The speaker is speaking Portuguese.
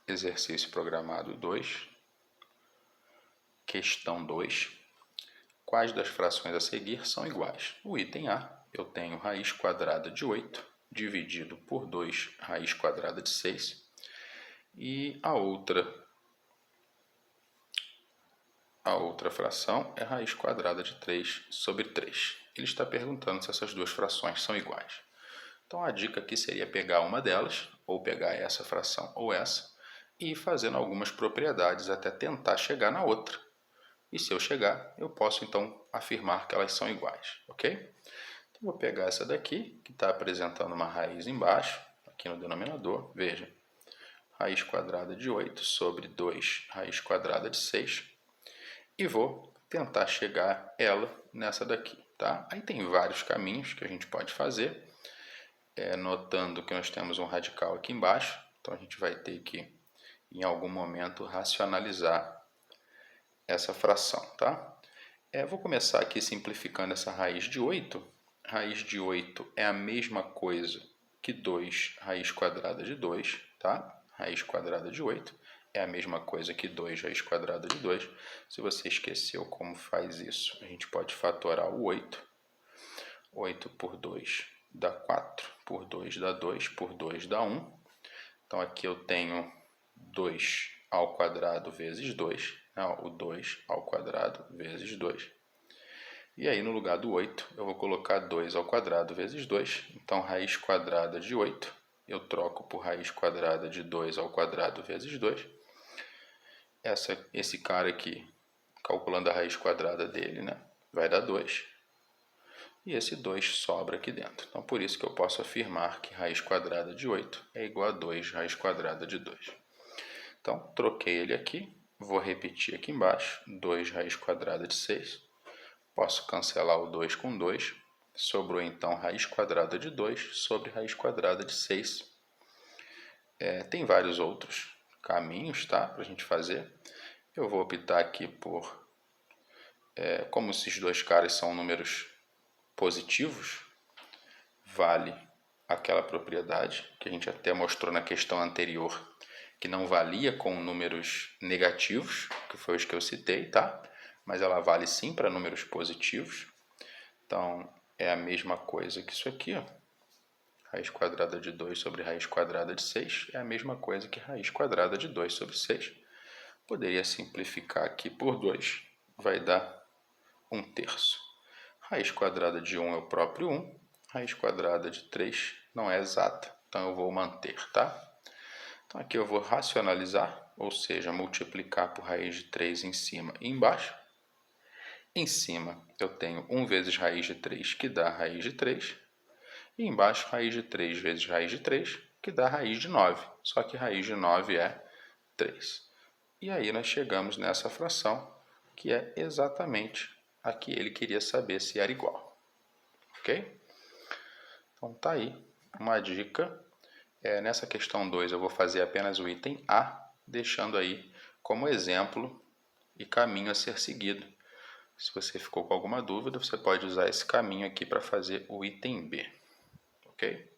exercício programado 2, questão 2. Quais das frações a seguir são iguais? O item A, eu tenho raiz quadrada de 8 dividido por 2 raiz quadrada de 6. E a outra fração é raiz quadrada de 3 sobre 3. Ele está perguntando se essas duas frações são iguais. Então a dica aqui seria pegar uma delas, ou pegar essa fração ou essa, e ir fazendo algumas propriedades até tentar chegar na outra. E se eu chegar, eu posso então afirmar que elas são iguais, ok? Então vou pegar essa daqui, que está apresentando uma raiz embaixo, aqui no denominador, veja. Raiz quadrada de 8 sobre 2 raiz quadrada de 6. E vou tentar chegar ela nessa daqui, tá? Aí tem vários caminhos que a gente pode fazer. Notando que nós temos um radical aqui embaixo, então a gente vai ter que, em algum momento, racionalizar essa fração, tá? Vou começar aqui simplificando essa raiz de 8. Raiz de 8 é a mesma coisa que 2 raiz quadrada de 2, tá? Raiz quadrada de 8 é a mesma coisa que 2 raiz quadrada de 2. Se você esqueceu como faz isso, a gente pode fatorar o 8. 8 por 2 dá 4, por 2 dá 2, por 2 dá 1. Então aqui eu tenho 2 ao quadrado vezes 2, o 2 ao quadrado vezes 2. E aí no lugar do 8 eu vou colocar 2 ao quadrado vezes 2. Então raiz quadrada de 8 eu troco por raiz quadrada de 2 ao quadrado vezes 2. Esse cara aqui, calculando a raiz quadrada dele, vai dar 2. E esse 2 sobra aqui dentro. Então, por isso que eu posso afirmar que raiz quadrada de 8 é igual a 2 raiz quadrada de 2. Então, troquei ele aqui. Vou repetir aqui embaixo. 2 raiz quadrada de 6. Posso cancelar o 2 com 2. Sobrou, então, raiz quadrada de 2 sobre raiz quadrada de 6. Tem vários outros caminhos, tá, para a gente fazer. Eu vou optar aqui por... como esses dois caras são números positivos, vale aquela propriedade que a gente até mostrou na questão anterior, que não valia com números negativos, que foi os que eu citei, tá? Mas ela vale sim para números positivos. Então, é a mesma coisa que isso aqui, ó. Raiz quadrada de 2 sobre raiz quadrada de 6 é a mesma coisa que raiz quadrada de 2 sobre 6. Poderia simplificar aqui por 2, vai dar 1/3. Raiz quadrada de 1 é o próprio 1. Raiz quadrada de 3 não é exata, então eu vou manter, tá? Então aqui eu vou racionalizar, ou seja, multiplicar por raiz de 3 em cima e embaixo. Em cima eu tenho 1 vezes raiz de 3, que dá raiz de 3. E embaixo raiz de 3 vezes raiz de 3, que dá raiz de 9. Só que raiz de 9 é 3. E aí nós chegamos nessa fração, que é exatamente a que ele queria saber se era igual. Ok? Então tá aí uma dica. Nessa questão 2 eu vou fazer apenas o item A, deixando aí como exemplo e caminho a ser seguido. Se você ficou com alguma dúvida, você pode usar esse caminho aqui para fazer o item B. Ok?